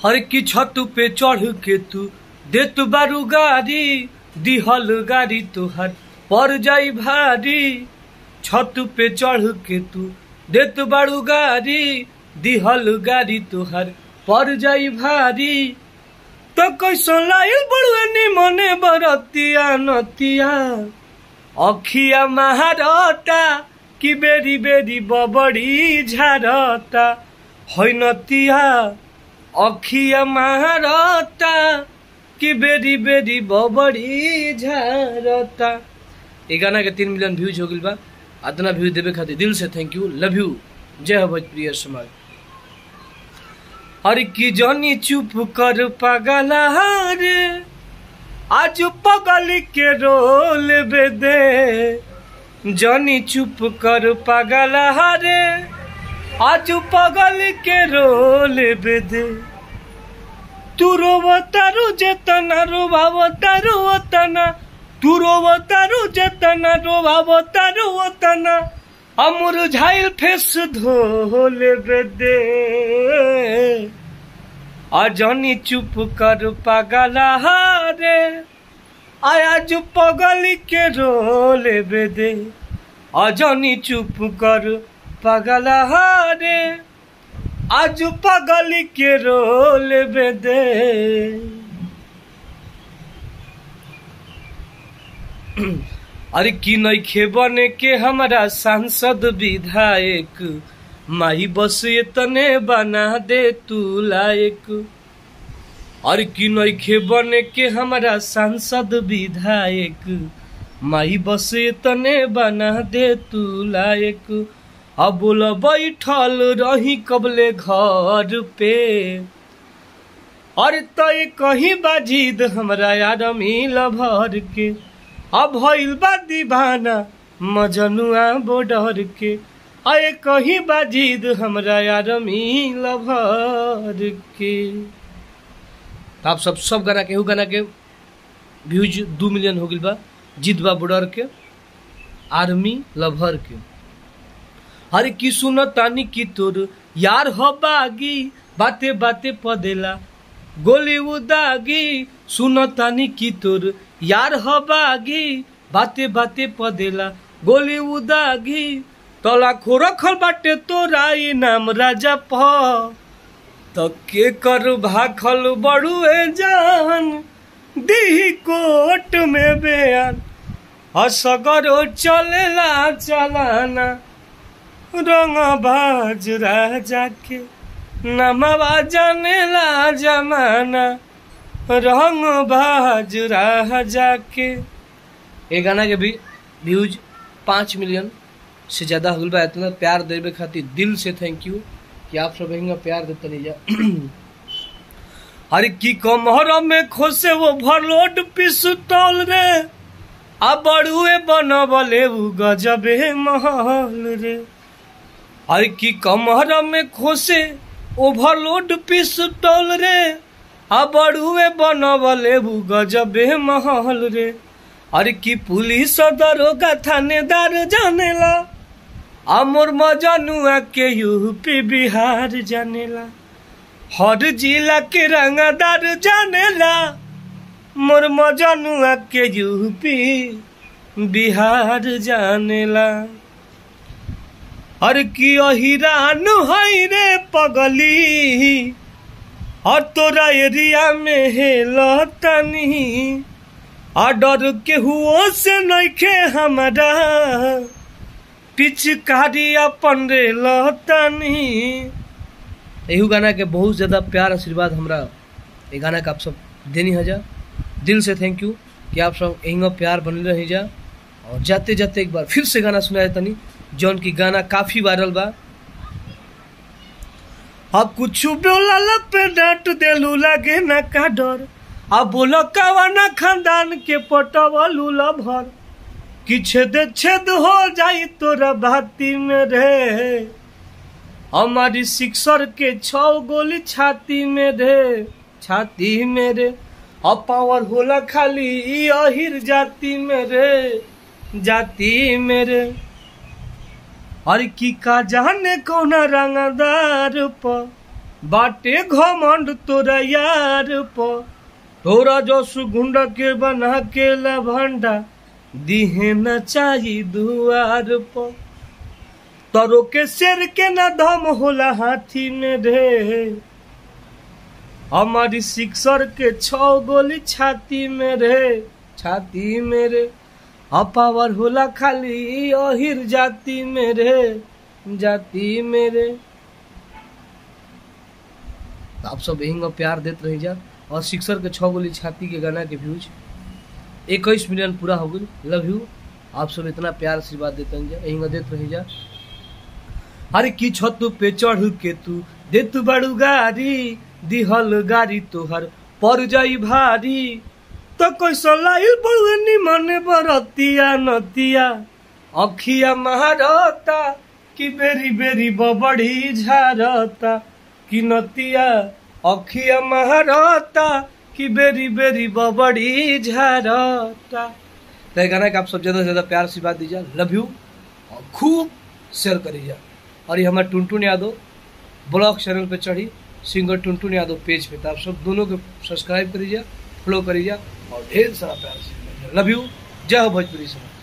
हर की छत पे चढ़ के तू देत बारू गाड़ी दिहल गाड़ी तुहर पर जाई भारी। छत पे चढ़ के तू देत बारू गाड़ी दिहल गाड़ी तुहर पर जाई भारी। तो कैसो लाइल बड़ुए निमने बरतिया नतिया अखिया महारता कि बेरी बेरी बबड़ी झारता है नतिया अखिया महारता कि बेरी बेरी बबड़ी झारता। ये गाना के 3 मिलियन व्यूज हो गइल बा। इतना व्यू देवे खातिर दिल से थैंक यू, लव यू। जय हो भोजपुरी समाज। हर की जनी चुप कर पगला रे आज पगल के रोल बेदे। जनी चुप कर पगला रे आज पगल के रोल बेदे। तू रोवतारू जेतना रोवावतारू ओतना, तू रोवतारू जेतना रोवावतारू ओतना, अमुर झाइल फेस धोल बेदे। अजनी चुप कर पगला रे आज पगल के रोल बेदे। अजनी चुप कर पगला रे आज पगल के रोल बेदे। अरे की नइखे बने के हमारा सांसद विधायक, माही बस तने बना दे तू लायक। अरे की नइखे बने के हमारा सांसद विधायक, माही बस तने बना दे तू लायक। अब बोल बैठल रही कबले घर पे, और तय कहीं बाजीद हमरा यार मिल भर के। अब भइल बा दीवाना मजनुआ बॉर्डर के, आए कहीं बाजीद हमरा यार मिल भर के। आप सब गाना के गाना के व्यूज 2 मिलियन हो गइल बा। जीत बा बॉर्डर के आर्मी लभर के। हर की सुन तानी की तोर यार हो बागी, बाते बाते पदेला गोली उदागी। सुन तानी की तोर यार हो बागी, बाते बाते पदेला गोली उदागी। तला खो रखल बाटे तोरा नाम राजा प, तो के कर भाखल बड़ुए जान दी कोट में बयान। असगरो चलेला चलाना रंग बाज राजा के, नमवा जानेला जमाना रंग बाज राजा के। ये गाना के भी व्यूज 5 मिलियन से ज्यादा हो गया। इतना प्यार देवे खातिर दिल से थैंक यू कि आप सब हिंगा प्यार देते नहीं जा। अरे की कमर में खोसे वो भरलोड पिस्तौल रे, आ बड़ुए बनबले उ गजबे महल रे। अरे की कमर में खोसे ओवरलोड पिस्तौल रे, आ बड़ुए बनबले उ गजबे महल रे। अरे की पुलिस दरोगा थानेदार जानेला, आ मोर मजनुआ के यूपी बिहार जानेला। हर जिला के रंगदार जानेला, मोर मजनुआ के यूपी बिहार जानेला। हर की अहिरान है रे पगली, और तोरा एरिया में हेलतनी। डर के हुओ से नइखे हमारा, पिचकारी अपन रे लतनी। यही गाना के बहुत ज्यादा प्यार आशीर्वाद हमरा ये गाना का आप सब देनी है जा। दिल से थैंक यू कि आप सब यही प्यार बनल रही जा। और जाते जाते एक बार फिर से गाना सुनाए तनी, जौन की गाना काफी वायरल बा। अब कुछ बोला पे डांट देलू लागे ना का डर, अब बोलो कवाना खानदान के पटवलू लभर। कि छेद हो जाई तोरा भाती में रे, हमारी सिक्सर के 6 गोली छाती में रे, छाती में रे। अब पावर होला खाली अहिर जाति में रे, जाति में रे। और की का जाने कौन रंगदार प बाटे घमंड तोरा यार पर, तोरा जो सुगुंड के बना के लभंडा दिहे न चाही दुआर पर। तरो के शेर के न दम होला हाथी में रे, हमारी सिक्सर के 6 गोली छाती में रे, छाती में रे। पावर होला खाली अहिर जाति में रे, जाति में रे। तो आप सब यही प्यार देते रह जा। और सिक्सर के 6 गोली छाती के गाना के व्यूज 21 मिलियन पूरा हो गई। Love you. आप सब इतना प्यार आशीर्वाद देते यही देते रह जा। अरे की छत पे चढ़ के तू देत बड़ू गाड़ी, दिहल गाड़ी तोहर पर जाई भारी। तो कैसा लाइल बड़ुए निमन बरतिया नतिया, अखिया महारता कि बेरी बेरी बबड़ी झारता, कि नतिया अखिया महारता कि बेरी बेरी बबड़ी झारता। तो गाना का आप सब ज्यादा से ज्यादा प्यार आशीर्वाद दीजिए। Love you. और खूब शेयर करिए। और ये हमारे टुनटुन यादव ब्लॉग चैनल पे चढ़ी, सिंगर टुनटुन यादव पेज पे। तो आप सब दोनों को सब्सक्राइब करिए, फॉलो करिए और ढेर सारा प्यार से। Love you. जय हो भोजपुरी से।